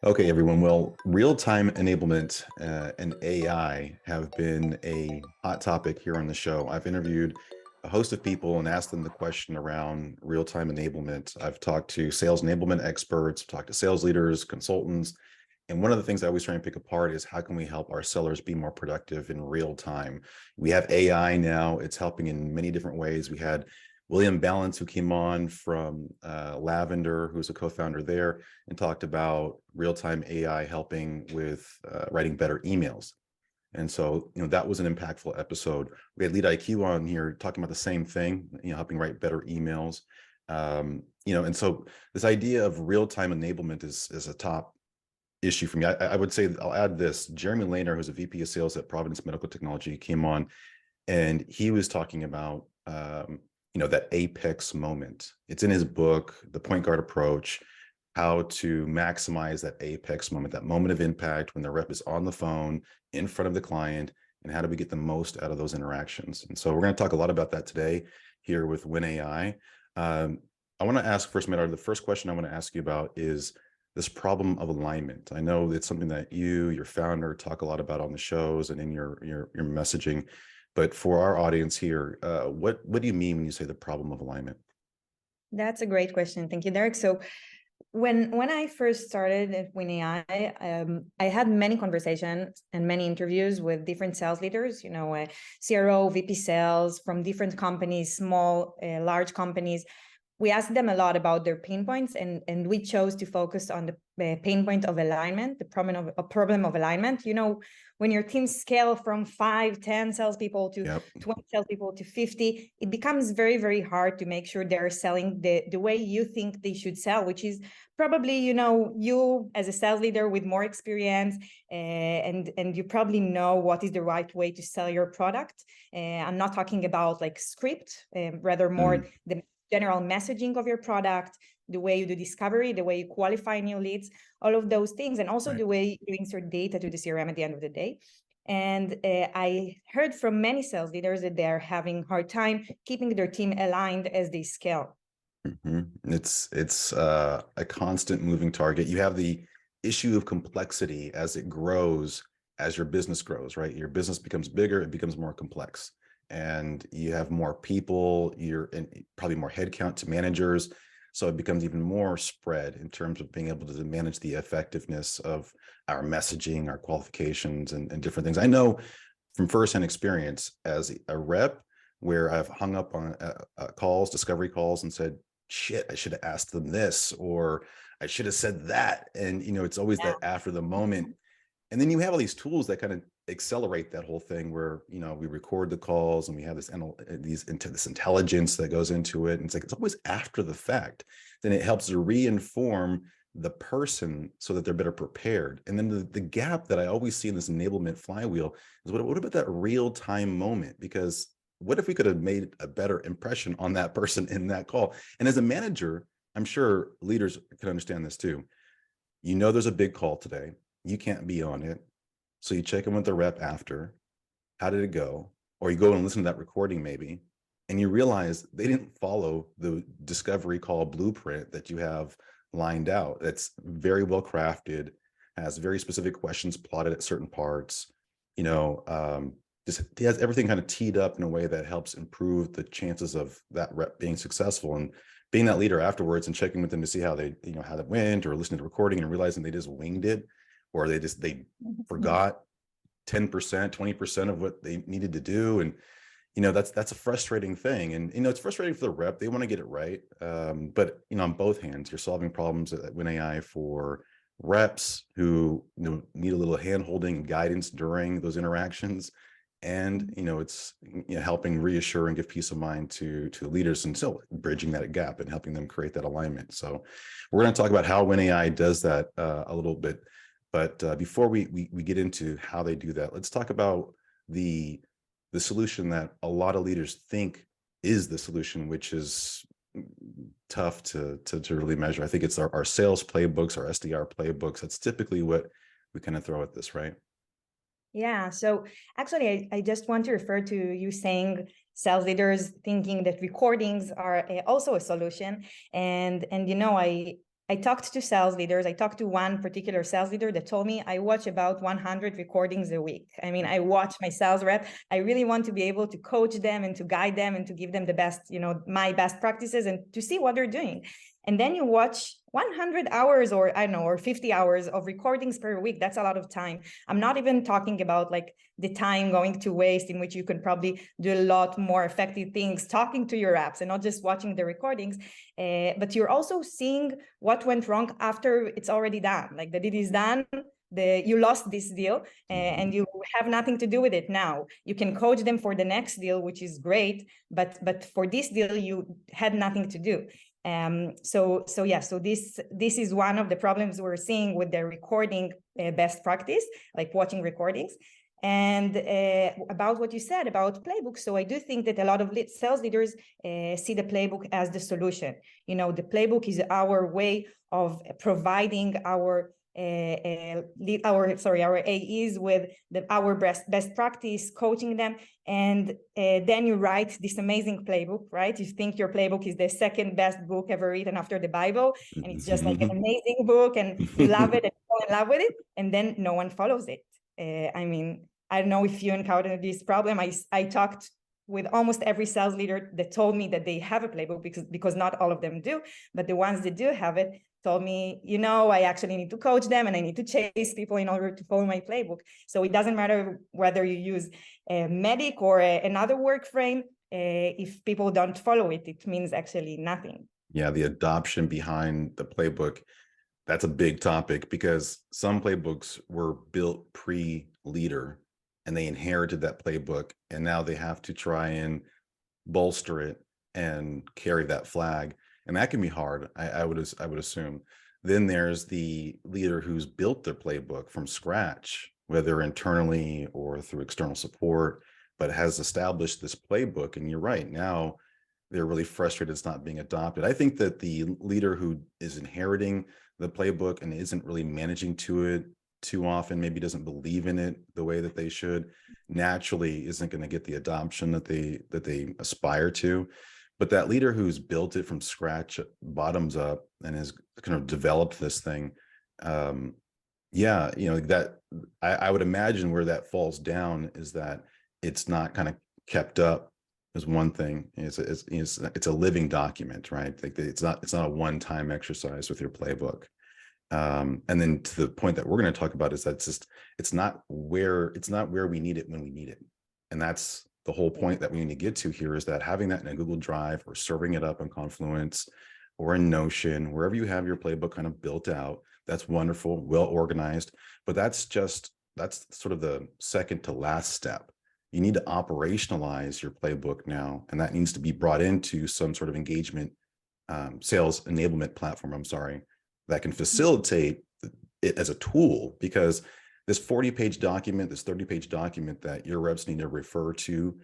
Okay, everyone. Well, real-time enablement and AI have been a hot topic here on the show. I've interviewed a host of people and asked them the question around real-time enablement. I've talked to sales enablement experts, talked to sales leaders, consultants, and one of the things I always try and pick apart is how can we help our sellers be more productive in real time? We have AI now. It's helping in many different ways. We had William Balance, who came on from Lavender, who's a co-founder there, and talked about real-time AI helping with writing better emails. And so, that was an impactful episode. We had Lead IQ on here talking about the same thing, helping write better emails. And so this idea of real-time enablement is a top issue for me. I would say, I'll add this. Jeremy Lehner, who's a VP of sales at Providence Medical Technology, came on and he was talking about, that apex moment. It's in his book, The Point Guard Approach, how to maximize that apex moment, that moment of impact when the rep is on the phone in front of the client, and how do we get the most out of those interactions? And so we're going to talk a lot about that today here with Winn.ai. I want to ask first, Meitar, the first question I want to ask you about is this problem of alignment. I know it's something that your founder, talk a lot about on the shows and in your messaging. But for our audience here, what do you mean when you say the problem of alignment? That's a great question. Thank you, Derek. So when I first started at Winn.ai, I had many conversations and many interviews with different sales leaders, CRO, VP sales from different companies, small, large companies. We asked them a lot about their pain points, and we chose to focus on the pain point of alignment, the problem of alignment. When your team scale from 5, 10 salespeople to 20 salespeople to 50, it becomes very, very hard to make sure they're selling the way you think they should sell, which is probably, you as a sales leader with more experience, and you probably know what is the right way to sell your product. I'm not talking about like script, rather more the general messaging of your product, the way you do discovery, the way you qualify new leads, all of those things, and also the way you insert data to the CRM at the end of the day. And I heard from many sales leaders that they're having a hard time keeping their team aligned as they scale. It's a constant moving target. You have the issue of complexity as it grows, as your business grows, right? Your business becomes bigger, it becomes more complex. And you have more people, you're in probably more headcount to managers. So it becomes even more spread in terms of being able to manage the effectiveness of our messaging, our qualifications, and different things. I know from firsthand experience as a rep where I've hung up on calls, discovery calls, and said, shit, I should have asked them this, or I should have said that. And, it's always that after the moment. And then you have all these tools that kind of accelerate that whole thing where, we record the calls and we have this intelligence that goes into it. And it's always after the fact. Then it helps to re-inform the person so that they're better prepared. And then the gap that I always see in this enablement flywheel is what about that real-time moment? Because what if we could have made a better impression on that person in that call? And as a manager, I'm sure leaders can understand this too. There's a big call today. You can't be on it. So you check in with the rep after. How did it go? Or you go and listen to that recording maybe, and you realize they didn't follow the discovery call blueprint that you have lined out. That's very well crafted, has very specific questions plotted at certain parts, just it has everything kind of teed up in a way that helps improve the chances of that rep being successful. And being that leader afterwards and checking with them to see how they, how that went, or listening to the recording and realizing they just winged it, or they forgot 10%, 20% of what they needed to do. And, that's a frustrating thing. And, it's frustrating for the rep. They want to get it right. But, on both hands, you're solving problems at Winn.ai for reps who, need a little hand-holding and guidance during those interactions. And, it's helping reassure and give peace of mind to leaders, and still bridging that gap and helping them create that alignment. So we're going to talk about how Winn.ai does that a little bit. But before we get into how they do that, let's talk about the solution that a lot of leaders think is the solution, which is tough to really measure. I think it's our sales playbooks, our SDR playbooks. That's typically what we kind of throw at this, right? Yeah. So actually, I just want to refer to you saying sales leaders thinking that recordings are also a solution. And I talked to sales leaders. I talked to one particular sales leader that told me I watch about 100 recordings a week. I mean, I watch my sales rep. I really want to be able to coach them and to guide them and to give them the best, my best practices and to see what they're doing. And then you watch 100 hours or I don't know, or 50 hours of recordings per week. That's a lot of time. I'm not even talking about like the time going to waste in which you could probably do a lot more effective things, talking to your reps and not just watching the recordings. But you're also seeing what went wrong after it's already done. Like the deal is done, you lost this deal and you have nothing to do with it now. You can coach them for the next deal, which is great, but for this deal, you had nothing to do. So this is one of the problems we're seeing with the recording best practice, like watching recordings. And about what you said about playbooks, so I do think that a lot of sales leaders see the playbook as the solution. The playbook is our way of providing our AEs with our best practice, coaching them, and then you write this amazing playbook, right? You think your playbook is the second best book ever written after the Bible, and it's just like an amazing book, and you love it and fall in love with it, and then no one follows it. I mean, I don't know if you encountered this problem. I talked with almost every sales leader that told me that they have a playbook because not all of them do, but the ones that do have it told me, I actually need to coach them and I need to chase people in order to follow my playbook. So it doesn't matter whether you use a Medic or another work frame. If people don't follow it, it means actually nothing. Yeah, the adoption behind the playbook, that's a big topic because some playbooks were built pre-leader and they inherited that playbook and now they have to try and bolster it and carry that flag. And that can be hard, I would assume. Then there's the leader who's built their playbook from scratch, whether internally or through external support, but has established this playbook. And you're right, now they're really frustrated it's not being adopted. I think that the leader who is inheriting the playbook and isn't really managing to it too often, maybe doesn't believe in it the way that they should, naturally isn't going to get the adoption that they aspire to. But that leader who's built it from scratch, bottoms up, and has kind of developed this thing, that I would imagine where that falls down is that it's not kind of kept up is one thing. It's a living document, right? Like it's not a one-time exercise with your playbook. And then to the point that we're going to talk about is that it's not where we need it when we need it, and that's the whole point that we need to get to here, is that having that in a Google Drive or serving it up on Confluence or in Notion, wherever you have your playbook kind of built out, that's wonderful, well organized, but that's sort of the second to last step. You need to operationalize your playbook now, and that needs to be brought into some sort of engagement, sales enablement platform, that can facilitate it as a tool, because this 40-page document, this 30-page document that your reps need to refer to,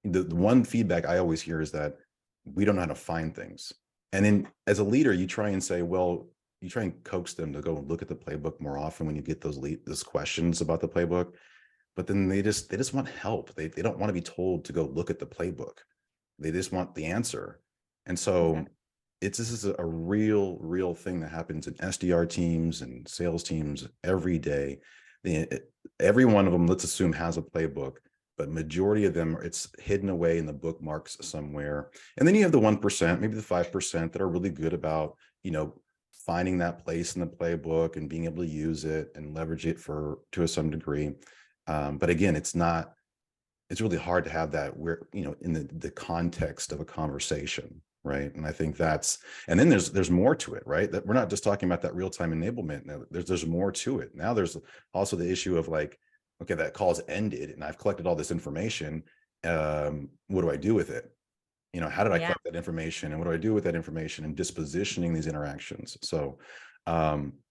the one feedback I always hear is that we don't know how to find things. And then as a leader, you try and say, well, you try and coax them to go and look at the playbook more often when you get those questions about the playbook. But then they just want help. They don't want to be told to go look at the playbook. They just want the answer. And so this is a real thing that happens in SDR teams and sales teams every day. Every one of them, let's assume, has a playbook, but majority of them, it's hidden away in the bookmarks somewhere. And then you have the 1%, maybe the 5% that are really good about, finding that place in the playbook and being able to use it and leverage it to some degree. But again, it's really hard to have that in the context of a conversation. Right. And I think and then there's more to it, right? That we're not just talking about that real-time enablement. Now, there's more to it. Now there's also the issue of like, okay, that call's ended and I've collected all this information. What do I do with it? How did I collect that information, and what do I do with that information, and dispositioning these interactions? So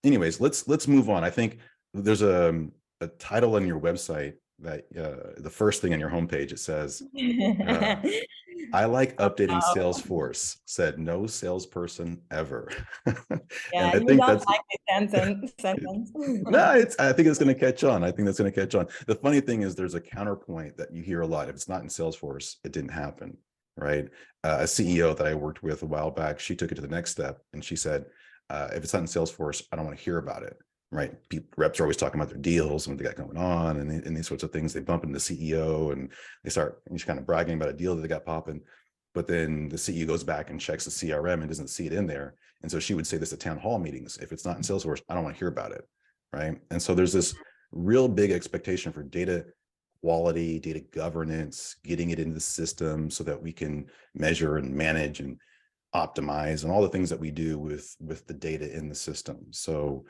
anyways, let's move on. I think there's a title on your website that the first thing on your homepage, it says, I like updating Salesforce, said no salesperson ever. Yeah, and I think that's like the sentence. No, I think it's going to catch on. I think that's going to catch on. The funny thing is there's a counterpoint that you hear a lot. If it's not in Salesforce, it didn't happen, right? A CEO that I worked with a while back, she took it to the next step and she said, If it's not in Salesforce, I don't want to hear about it. Right. Reps are always talking about their deals and what they got going on and these sorts of things. They bump into the CEO and they start just kind of bragging about a deal that they got popping. But then the CEO goes back and checks the CRM and doesn't see it in there. And so she would say this at town hall meetings. If it's not in Salesforce, I don't want to hear about it. Right. And so there's this real big expectation for data quality, data governance, getting it into the system so that we can measure and manage and optimize and all the things that we do with the data in the system. So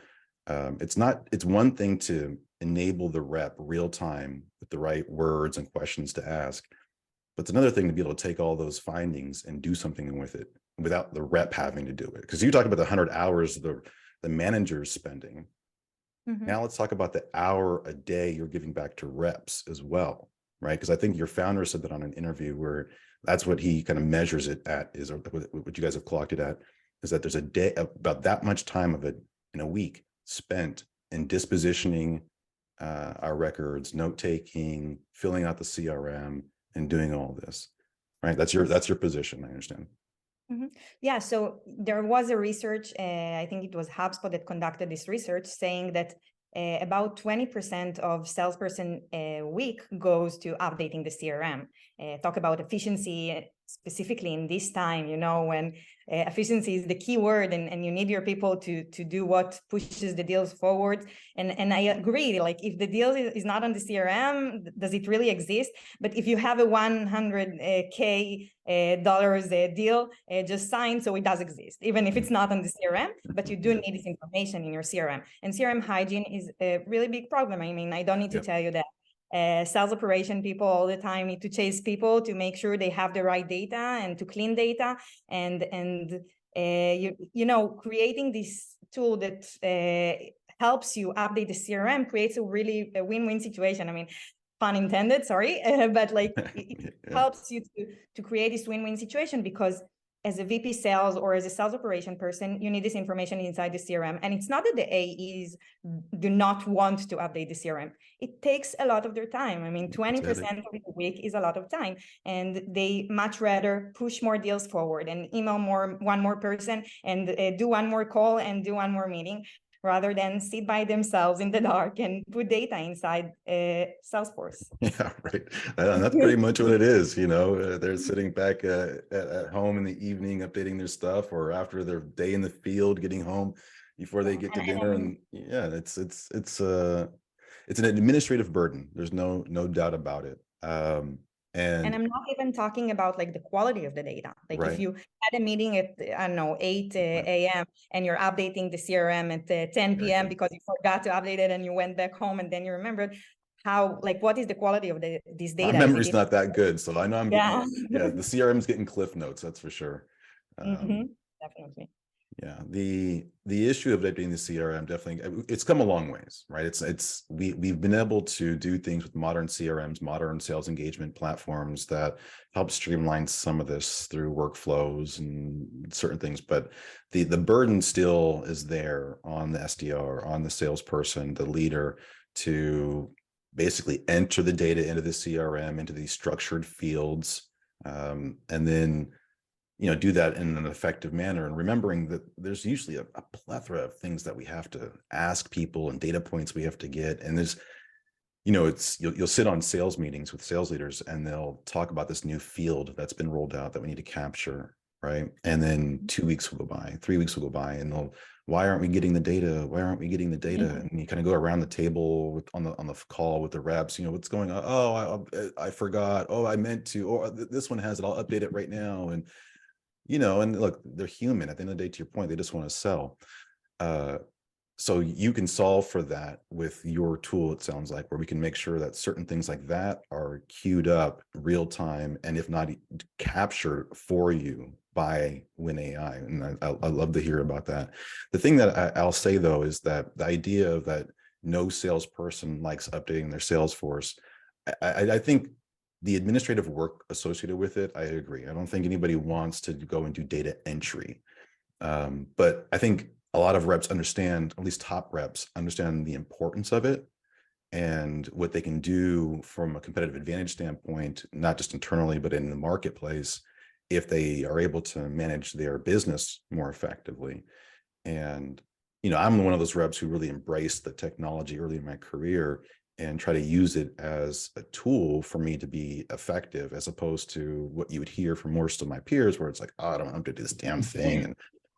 it's one thing to enable the rep real time with the right words and questions to ask, but it's another thing to be able to take all those findings and do something with it without the rep having to do it. Because you talk about the 100 hours the manager's spending. Now let's talk about the hour a day you're giving back to reps as well, right? Because I think your founder said that on an interview where that's what he kind of measures it at, is what you guys have clocked it at, is that there's a day, about that much time of it in a week spent in dispositioning our records, note taking, filling out the CRM, and doing all this, right? That's your position, I understand. Yeah, so there was a research, I think it was HubSpot that conducted this research, saying that about 20% of salesperson a week goes to updating the CRM. Talk about efficiency, specifically in this time, when efficiency is the key word, and you need your people to do what pushes the deals forward. And I agree, like if the deal is not on the CRM, does it really exist? But if you have a $100K dollars deal just signed, so it does exist, even if it's not on the CRM, but you do need this information in your CRM. And CRM hygiene is a really big problem. I mean, I don't need to tell you that sales operation people all the time need to chase people to make sure they have the right data and to clean data, and creating this tool that helps you update the CRM creates a really win-win situation. I mean, pun intended, sorry, but like it helps you to create this win-win situation, because as a VP sales or as a sales operation person, you need this information inside the CRM. And it's not that the AEs do not want to update the CRM. It takes a lot of their time. I mean, 20% of the week is a lot of time, and they much rather push more deals forward and email one more person and do one more call and do one more meeting, rather than sit by themselves in the dark and put data inside Salesforce. Yeah, right. And that's pretty much what it is. They're sitting back at home in the evening, updating their stuff, or after their day in the field, getting home before they get to dinner. And yeah, it's an administrative burden. There's no doubt about it. And I'm not even talking about like the quality of the data. Like if you had a meeting at, I don't know, 8 a.m. and you're updating the CRM at 10 p.m. because you forgot to update it and you went back home and then you remembered, what is the quality of this data? My memory's not that good, so I know I'm getting, the CRM's getting cliff notes, that's for sure. Definitely. Yeah, the issue of updating the CRM, definitely, it's come a long ways, right? We've been able to do things with modern CRMs, modern sales engagement platforms that help streamline some of this through workflows and certain things, but the burden still is there on the SDR, on the salesperson, the leader, to basically enter the data into the CRM, into these structured fields, and then do that in an effective manner, and remembering that there's usually a plethora of things that we have to ask people and data points we have to get. And there's, you'll sit on sales meetings with sales leaders and they'll talk about this new field that's been rolled out that we need to capture, right? And then 2 weeks will go by, 3 weeks will go by, and why aren't we getting the data? Why aren't we getting the data? And you kind of go around the table on the call with the reps, what's going on? Oh, I forgot. Oh, I meant to, or this one has it. I'll update it right now. And and look, they're human. At the end of the day, to your point, they just want to sell. So you can solve for that with your tool, it sounds like, where we can make sure that certain things like that are queued up real time, and if not, captured for you by Winn.ai. And I love to hear about that. The thing that I'll say, though, is that the idea of that no salesperson likes updating their Salesforce, I think the administrative work associated with it, I agree. I don't think anybody wants to go and do data entry. But I think a lot of reps understand, at least top reps understand the importance of it and what they can do from a competitive advantage standpoint, not just internally, but in the marketplace, if they are able to manage their business more effectively. And, I'm one of those reps who really embraced the technology early in my career and try to use it as a tool for me to be effective, as opposed to what you would hear from most of my peers, where it's like, oh, I don't have to do this damn thing. And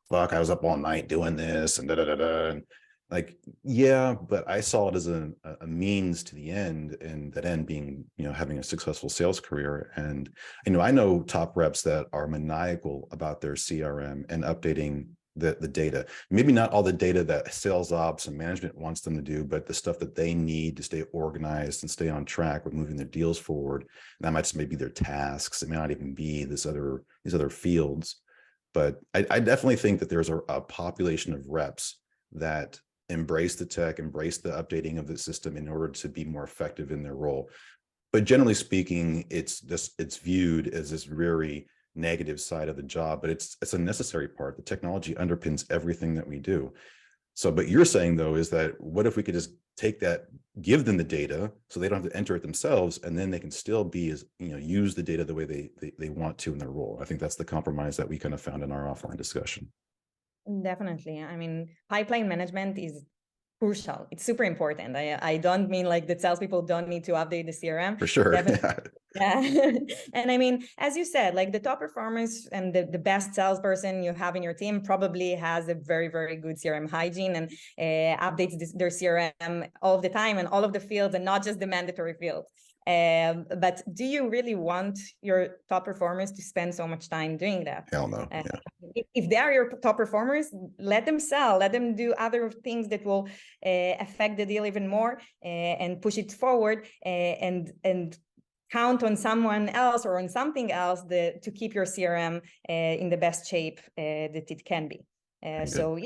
fuck, I was up all night doing this and da da da da. And like, yeah, but I saw it as a means to the end, and that end being, having a successful sales career. And, I know top reps that are maniacal about their CRM and updating the data. Maybe not all the data that sales ops and management wants them to do, but the stuff that they need to stay organized and stay on track with moving their deals forward. And that might just maybe their tasks. It may not even be these other fields. But I definitely think that there's a population of reps that embrace the tech, embrace the updating of the system in order to be more effective in their role. But generally speaking, it's viewed as this very negative side of the job, but it's a necessary part. The technology underpins everything that we do. So, but you're saying though, is that what if we could just take that, give them the data so they don't have to enter it themselves, and then they can still be as, use the data the way they want to in their role. I think that's the compromise that we kind of found in our offline discussion. Definitely. I mean, pipeline management is crucial. It's super important. I don't mean like that salespeople don't need to update the CRM. For sure. Definitely. Yeah. And I mean, as you said, like the top performers and the best salesperson you have in your team probably has a very, very good CRM hygiene and updates their CRM all of the time and all of the fields and not just the mandatory fields. But do you really want your top performers to spend so much time doing that? Hell no. If they are your top performers, let them sell, let them do other things that will affect the deal even more and push it forward and count on someone else or on something else to keep your CRM in the best shape that it can be. So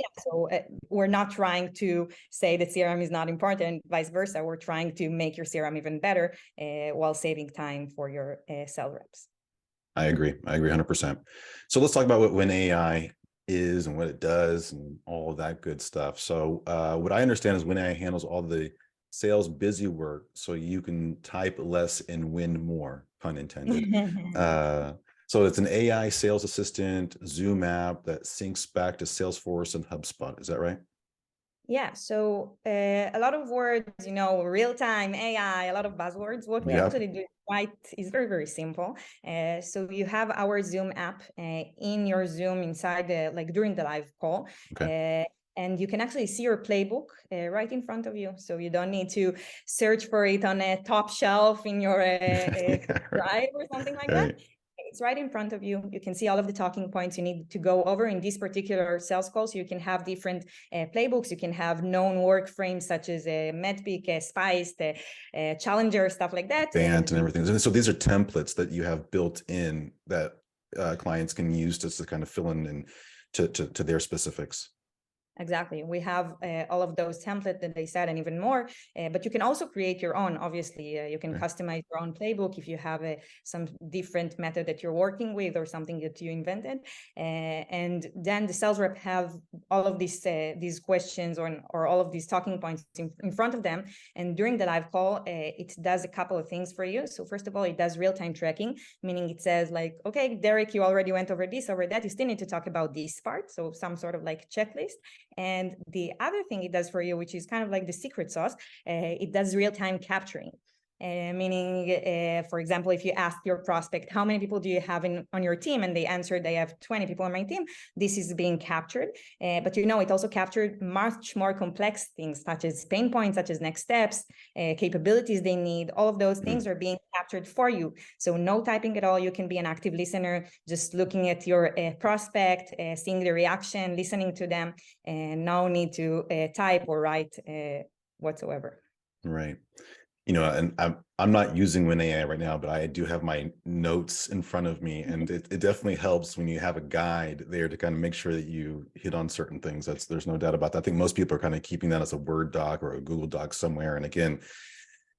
we're not trying to say that CRM is not important, vice versa. We're trying to make your CRM even better while saving time for your sales reps. I agree 100%. So let's talk about what Winn.ai is and what it does and all of that good stuff. So what I understand is Winn.ai handles all the sales busy work so you can type less and win more, pun intended. So it's an AI sales assistant Zoom app that syncs back to Salesforce and HubSpot. Is that right? Yeah, so a lot of words, real-time, AI, a lot of buzzwords. What we actually do is very, very simple. So you have our Zoom app in your Zoom inside during the live call. Okay. And you can actually see your playbook right in front of you. So you don't need to search for it on a top shelf in your drive or something like that. It's right in front of you. You can see all of the talking points you need to go over in this particular sales call. So you can have different playbooks. You can have known work frames such as Medpic, Spice, Challenger, stuff like that. And everything. So these are templates that you have built in that clients can use to kind of fill in to their specifics. Exactly. We have all of those templates that they said and even more, but you can also create your own. Obviously, you can customize your own playbook if you have some different method that you're working with or something that you invented. And then the sales rep have all of these questions or all of these talking points in front of them. And during the live call, it does a couple of things for you. So first of all, it does real-time tracking, meaning it says like, okay, Derek, you already went over this, over that. You still need to talk about this part. So some sort of like checklist. And the other thing it does for you, which is kind of like the secret sauce, it does real-time capturing. Meaning, for example, if you ask your prospect, how many people do you have on your team? And they answered, they have 20 people on my team. This is being captured. But it also captured much more complex things, such as pain points, such as next steps, capabilities they need. All of those things are being captured for you. So no typing at all. You can be an active listener, just looking at your prospect, seeing the reaction, listening to them, and no need to type or write whatsoever. Right. And I'm not using Winn.ai right now, but I do have my notes in front of me, and it definitely helps when you have a guide there to kind of make sure that you hit on certain things. There's no doubt about that. I think most people are kind of keeping that as a Word doc or a Google Doc somewhere. And again,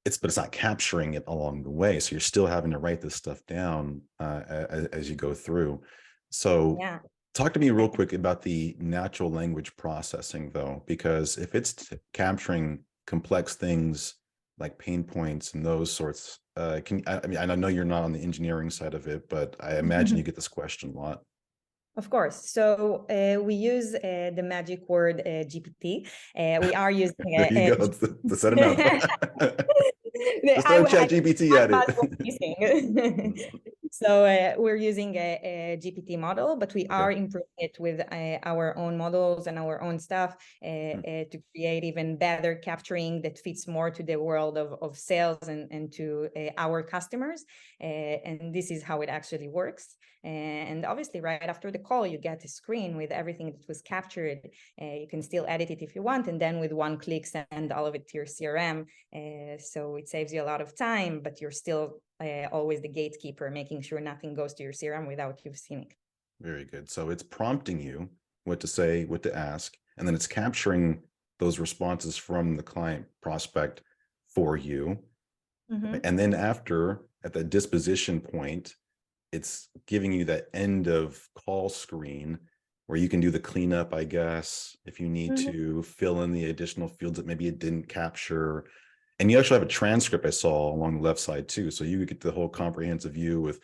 but it's not capturing it along the way. So you're still having to write this stuff down as you go through. So talk to me real quick about the natural language processing though, because if it's capturing complex things like pain points and those sorts, I know you're not on the engineering side of it, but I imagine you get this question a lot. Of course. So we use the magic word GPT. We are using There you go. To set it up. Just throw Chat GPT at it. So we're using a GPT model, but we are improving it with our own models and our own stuff to create even better capturing that fits more to the world of sales and to our customers. And this is how it actually works. And obviously, right after the call, you get a screen with everything that was captured. You can still edit it if you want, and then with one click, send all of it to your CRM. So it saves you a lot of time, but you're still always the gatekeeper, making sure nothing goes to your CRM without you've seen it. Very good. So it's prompting you what to say, what to ask, and then it's capturing those responses from the client prospect for you. And then after, at the disposition point, it's giving you that end of call screen where you can do the cleanup, I guess, if you need to fill in the additional fields that maybe it didn't capture. And you actually have a transcript I saw along the left side too. So you get the whole comprehensive view with,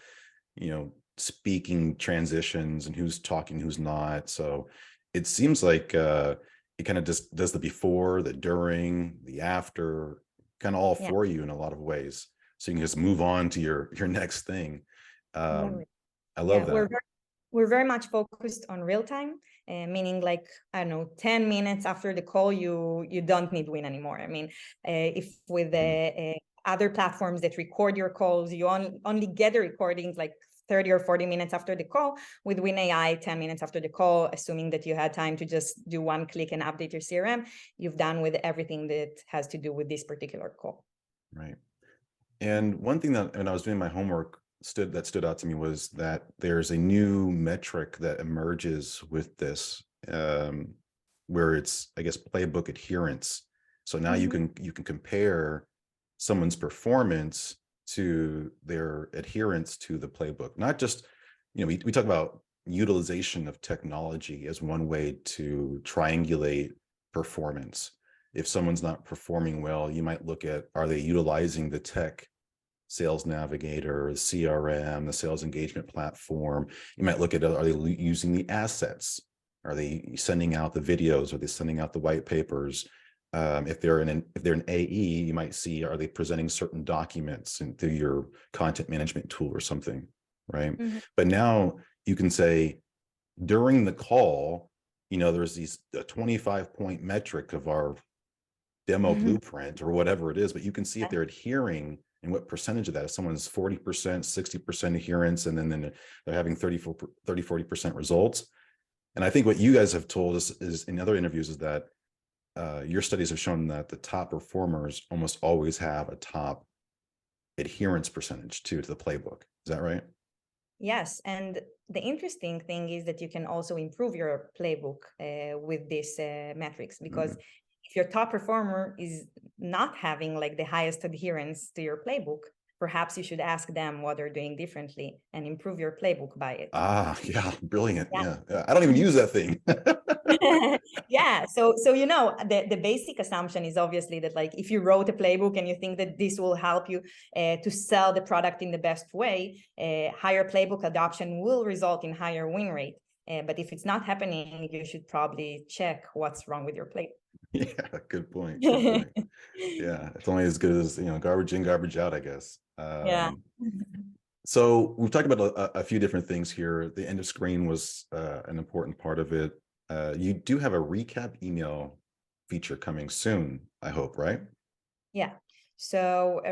speaking transitions and who's talking, who's not. So it seems like it kind of just does the before, the during, the after, kind of all for you in a lot of ways. So you can just move on to your next thing. I love that. We're very much focused on real time, meaning like, I don't know, 10 minutes after the call, you don't need Winn anymore. I mean, if with other platforms that record your calls, you only get the recordings like 30 or 40 minutes after the call. With Winn.ai, 10 minutes after the call, assuming that you had time to just do one click and update your CRM, you've done with everything that has to do with this particular call. Right. And one thing that, when I was doing my homework, stood out to me was that there's a new metric that emerges with this, where it's, I guess, playbook adherence. So now you can compare someone's performance to their adherence to the playbook. Not just, we talk about utilization of technology as one way to triangulate performance. If someone's not performing well, you might look at, are they utilizing the tech, Sales Navigator, CRM, the sales engagement platform? You might look at, are they using the assets? Are they sending out the videos? Are they sending out the white papers? If they're an AE, you might see, are they presenting certain documents through your content management tool or something, right? But now you can say, during the call, there's a 25-point metric of our demo blueprint or whatever it is, but you can see if they're adhering and what percentage of that. If someone's 40%, 60% adherence, and then they're having 40% results. And I think what you guys have told us is in other interviews is that your studies have shown that the top performers almost always have a top adherence percentage to the playbook. Is that right? Yes. And the interesting thing is that you can also improve your playbook with these metrics, because if your top performer is not having like the highest adherence to your playbook, perhaps you should ask them what they're doing differently and improve your playbook by it. Yeah, brilliant. Yeah. I don't even use that thing. Yeah. So the basic assumption is obviously that, like, if you wrote a playbook and you think that this will help you to sell the product in the best way, higher playbook adoption will result in higher win rate. But if it's not happening, you should probably check what's wrong with your playbook. Yeah, good point. Good point. Yeah, it's only as good as, garbage in, garbage out, I guess. Yeah. So we've talked about a few different things here. The end of screen was an important part of it. You do have a recap email feature coming soon, I hope, right? Yeah. So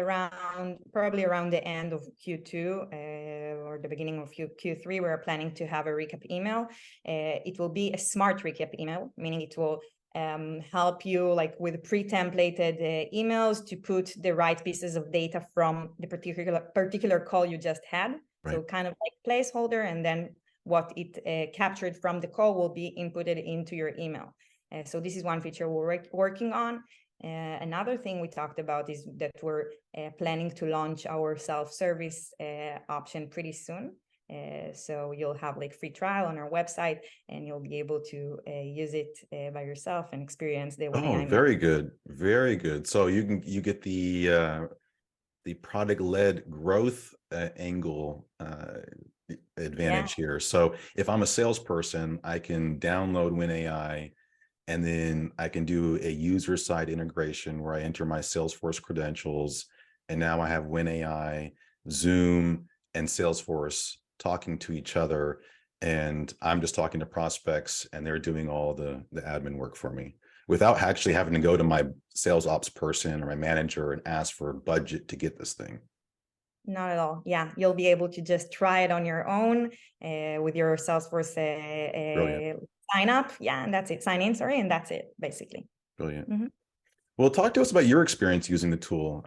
probably around the end of Q2 or the beginning of Q3, we're planning to have a recap email. It will be a smart recap email, meaning it will help you like with pre-templated emails to put the right pieces of data from the particular call you just had. Right. So kind of like placeholder, and then what it captured from the call will be inputted into your email. So this is one feature we're working on. Another thing we talked about is that we're planning to launch our self-service option pretty soon. So you'll have like free trial on our website, and you'll be able to use it by yourself and experience the Winn.ai. Oh, very good, very good. So you get the product-led growth angle advantage here. So if I'm a salesperson, I can download Winn.ai, and then I can do a user side integration where I enter my Salesforce credentials. And now I have Winn.ai, Zoom, and Salesforce talking to each other. And I'm just talking to prospects, and they're doing all the admin work for me without actually having to go to my sales ops person or my manager and ask for a budget to get this thing. Not at all. Yeah, you'll be able to just try it on your own with your Salesforce sign up. Yeah, and that's it. Sign in, sorry, and that's it, basically. Brilliant. Well, talk to us about your experience using the tool.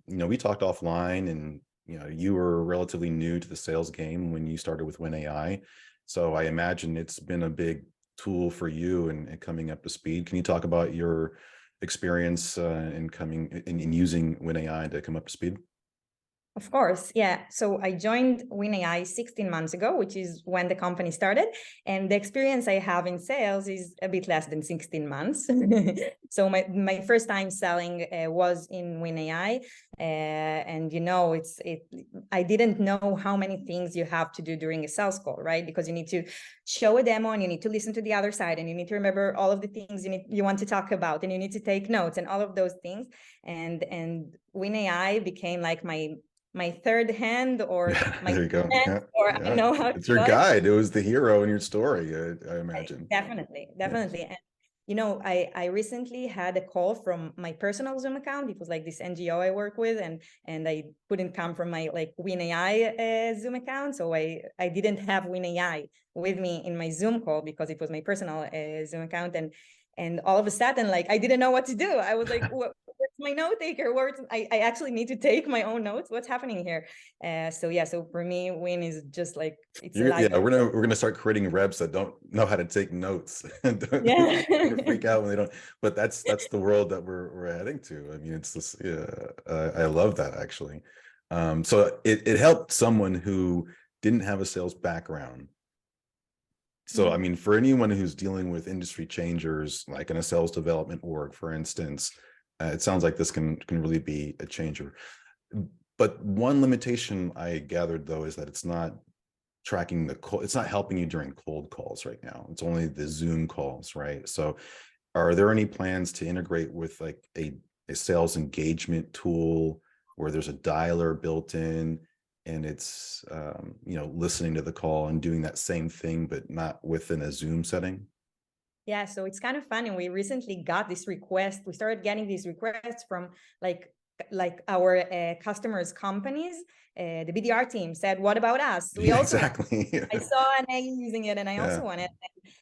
We talked offline, and you were relatively new to the sales game when you started with Winn.ai. So I imagine it's been a big tool for you and coming up to speed. Can you talk about your experience in using Winn.ai to come up to speed? Of course, yeah. So I joined Winn.ai 16 months ago, which is when the company started. And the experience I have in sales is a bit less than 16 months. So my first time selling was in Winn.ai. And I didn't know how many things you have to do during a sales call, right? Because you need to show a demo, and you need to listen to the other side, and you need to remember all of the things you want to talk about, and you need to take notes and all of those things. And Winn.ai became like my third hand, or my there you go. hand, Yeah, or yeah. I don't know how It's to your call it. guide. It was the hero in your story, I imagine. Definitely. Yes. And I recently had a call from my personal Zoom account. It was like this NGO I work with, and I couldn't come from my like Winn.ai Zoom account, so I didn't have Winn.ai with me in my Zoom call because it was my personal Zoom account, and all of a sudden, like, I didn't know what to do. I was like, where's my note taker? I actually need to take my own notes. What's happening here? So for me, Winn is just like, it's a life. Yeah, we're gonna start creating reps that don't know how to take notes. Yeah. Don't freak out when they don't. But that's the world that we're heading to. I mean, it's this. Yeah, I love that actually. So it helped someone who didn't have a sales background. So I mean, for anyone who's dealing with industry changers, like in a sales development org, for instance, it sounds like this can really be a changer. But one limitation I gathered, though, is that it's not tracking it's not helping you during cold calls right now. It's only the Zoom calls, right? So are there any plans to integrate with like a sales engagement tool where there's a dialer built in, and it's listening to the call and doing that same thing, but not within a Zoom setting? Yeah, so it's kind of funny. We recently got this request. We started getting these requests from like our customers' companies. The BDR team said, "What about us? We Yeah, also want." exactly. I saw an A using it, and I also Yeah. want it.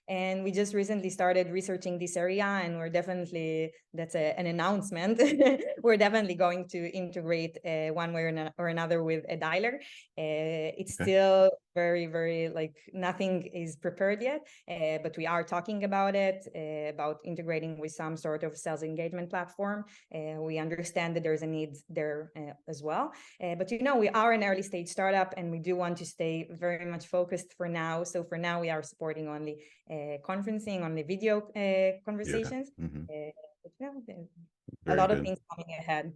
And we just recently started researching this area, and that's an announcement. We're definitely going to integrate one way or another with a dialer. It's Okay. still very, very, like, nothing is prepared yet, but we are talking about it, about integrating with some sort of sales engagement platform. We understand that there's a need there as well. But we are an early stage startup, and we do want to stay very much focused for now. So for now, we are supporting only conferencing, only video conversations. Yeah. Mm-hmm. A Very lot of good. things coming ahead.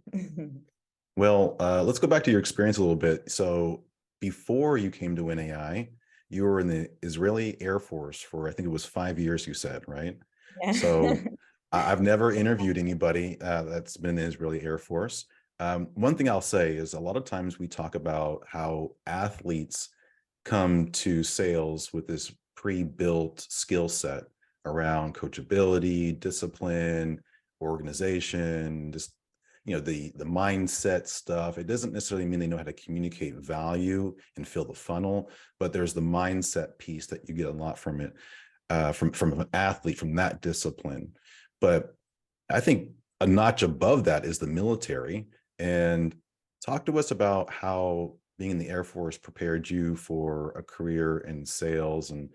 Well, let's go back to your experience a little bit. So before you came to Winn.ai, you were in the Israeli Air Force for, I think it was 5 years, you said, right? Yeah. So I've never interviewed anybody that's been in the Israeli Air Force. One thing I'll say is a lot of times we talk about how athletes come to sales with this pre-built skill set around coachability, discipline, organization, just the mindset stuff. It doesn't necessarily mean they know how to communicate value and fill the funnel, but there's the mindset piece that you get a lot from it, from an athlete, from that discipline. But I think a notch above that is the military. And talk to us about how being in the Air Force prepared you for a career in sales, and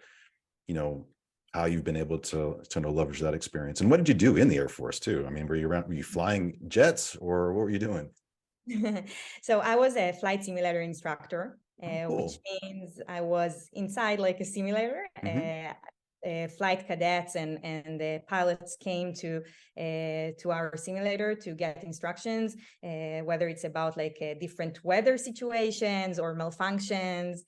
how you've been able to leverage that experience. And what did you do in the Air Force too? I mean, were you flying jets, or what were you doing? So I was a flight simulator instructor, Oh, which cool. means I was inside like a simulator. Mm-hmm. flight cadets and the pilots came to our simulator to get instructions, whether it's about like different weather situations or malfunctions,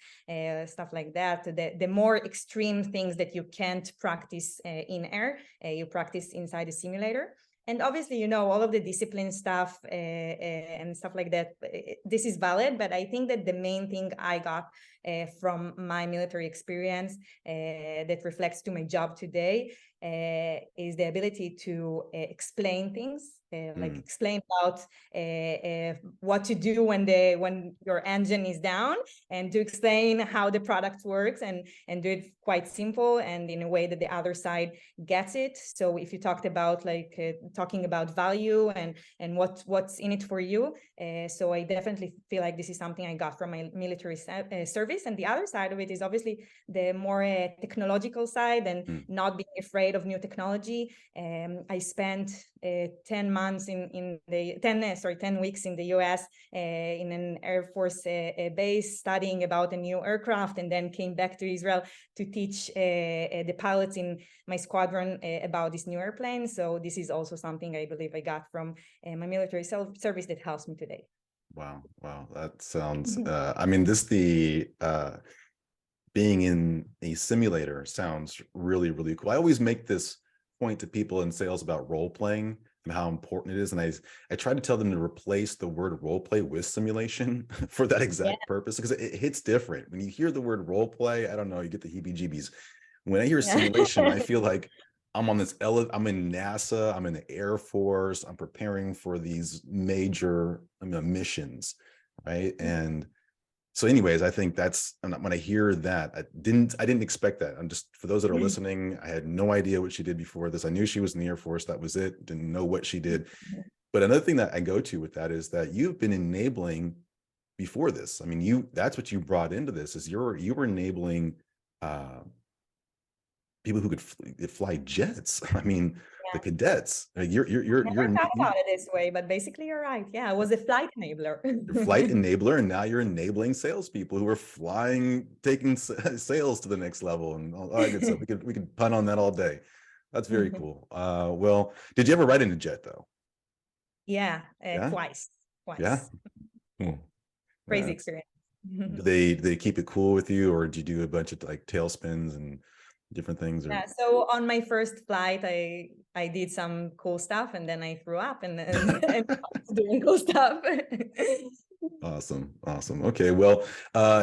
stuff like that. The more extreme things that you can't practice in air, you practice inside the simulator. And obviously, all of the discipline stuff and stuff like that, this is valid, but I think that the main thing I got from my military experience that reflects to my job today is the ability to explain things, like explain about what to do when your engine is down, and to explain how the product works, and do it quite simple and in a way that the other side gets it. So if you talked about like talking about value and what's in it for you, so I definitely feel like this is something I got from my military service. And the other side of it is obviously the more technological side, and not being afraid of new technology. I spent 10 months in the 10 weeks in the US in an Air Force base studying about a new aircraft, and then came back to Israel to teach the pilots in my squadron about this new airplane. So this is also something I believe I got from my military service that helps me today. Wow. That sounds, I mean, being in a simulator sounds really, really cool. I always make this point to people in sales about role playing and how important it is. And I try to tell them to replace the word role play with simulation for that exact purpose, because it hits different. When you hear the word role play, I don't know, you get the heebie-jeebies. When I hear simulation, I feel like I'm on this, I'm in NASA, I'm in the Air Force, I'm preparing for these major missions, right? And so anyways, I think that's, when I hear that, I didn't expect that. I'm just, for those that are listening, I had no idea what she did before this. I knew she was in the Air Force. That was it. Didn't know what she did. But another thing that I go to with that is that you've been enabling before this. I mean, that's what you brought into this, is you were enabling people who could fly jets. I mean, the cadets. You're thought about it this way, but basically you're right. Yeah, I was a flight enabler. Flight enabler, and now you're enabling salespeople who are taking sales to the next level, and all that good stuff. We could pun on that all day. That's very cool. Well, did you ever ride in a jet though? Yeah, twice. Yeah. Crazy experience. Do they keep it cool with you, or did you do a bunch of like tailspins and different things? Or? Yeah, so on my first flight, I did some cool stuff, and then I threw up, and doing cool stuff. Awesome. Okay, well,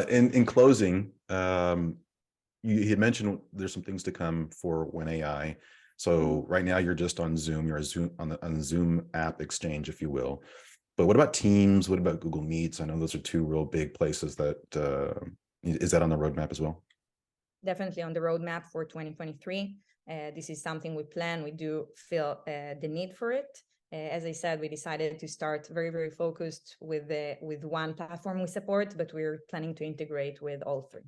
in closing, you had mentioned there's some things to come for Winn.ai. So right now you're just on Zoom. You're on the Zoom app exchange, if you will. But what about Teams? What about Google Meets? I know those are two real big places that, is that on the roadmap as well? Definitely on the roadmap for 2023. This is something we plan. We do feel the need for it. As I said, we decided to start very, very focused with one platform we support, but we're planning to integrate with all three.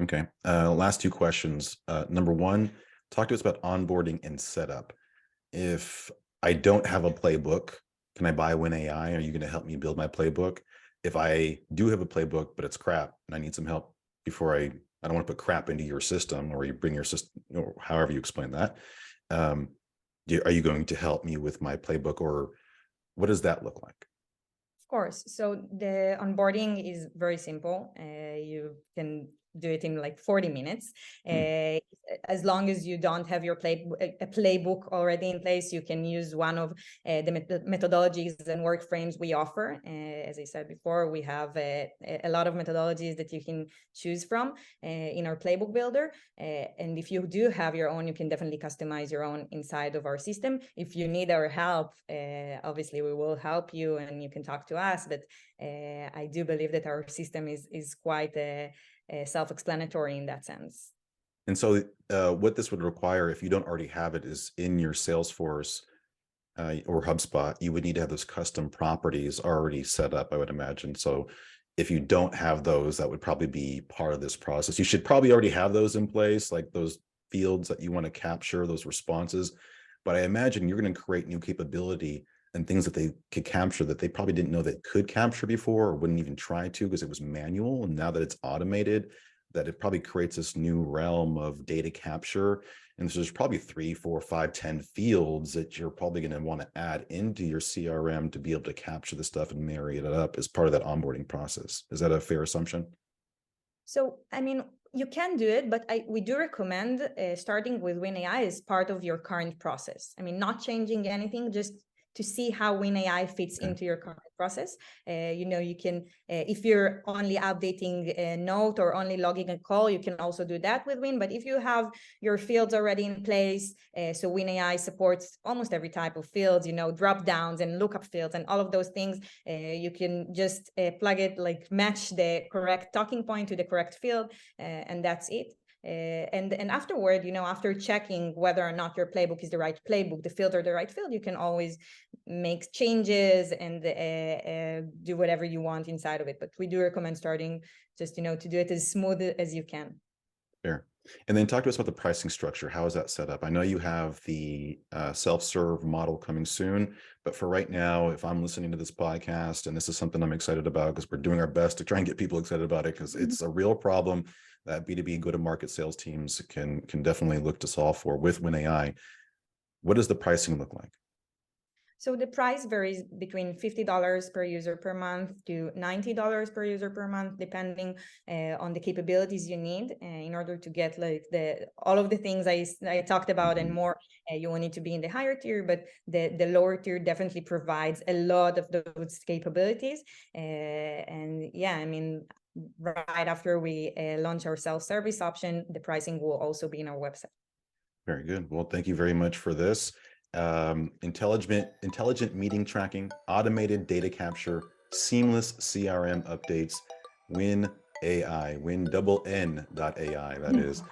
Okay. Last two questions. Number one, talk to us about onboarding and setup. If I don't have a playbook, can I buy Winn.ai? Are you going to help me build my playbook? If I do have a playbook, but it's crap and I need some help before I don't want to put crap into your system, or you bring your system, or however you explain that. Are you going to help me with my playbook, or what does that look like? Of course. So the onboarding is very simple. You can do it in like 40 minutes. As long as you don't have your playbook already in place, you can use one of the methodologies and work frames we offer. As I said before, we have a lot of methodologies that you can choose from in our playbook builder. And if you do have your own, you can definitely customize your own inside of our system. If you need our help, obviously we will help you, and you can talk to us. But I do believe that our system is quite self-explanatory in that sense. And so what this would require, if you don't already have it, is in your Salesforce or HubSpot, you would need to have those custom properties already set up, I would imagine. So if you don't have those, that would probably be part of this process. You should probably already have those in place, like those fields that you want to capture, those responses. But I imagine you're going to create new capability and things that they could capture that they probably didn't know they could capture before, or wouldn't even try to, because it was manual. And now that it's automated, that it probably creates this new realm of data capture. And so there's probably 3, 4, 5, 10 fields that you're probably going to want to add into your CRM to be able to capture the stuff and marry it up as part of that onboarding process. Is that a fair assumption? So, I mean, you can do it, but we do recommend starting with Winn.ai as part of your current process. I mean, not changing anything, just to see how Winn.ai fits into your current process. You can, if you're only updating a note or only logging a call, you can also do that with Winn. But if you have your fields already in place, so Winn.ai supports almost every type of fields, drop downs and lookup fields and all of those things. You can just plug it, like match the correct talking point to the correct field, and that's it. And afterward, after checking whether or not your playbook is the right playbook, the field or the right field, you can always make changes and do whatever you want inside of it. But we do recommend starting just, to do it as smooth as you can. Fair. And then talk to us about the pricing structure. How is that set up? I know you have the self-serve model coming soon, but for right now, if I'm listening to this podcast, and this is something I'm excited about because we're doing our best to try and get people excited about it, because it's a real problem that B2B go-to-market sales teams can definitely look to solve for with Winn.ai. What does the pricing look like? So the price varies between $50 per user per month to $90 per user per month, depending on the capabilities you need in order to get like all of the things I talked about and more. You will need to be in the higher tier, but the lower tier definitely provides a lot of those capabilities. And yeah, I mean, right after we launch our self-service option, the pricing will also be in our website. Very good. Well, thank you very much for this. Intelligent meeting tracking, automated data capture, seamless CRM updates, Winn.ai, Winn.ai, that is.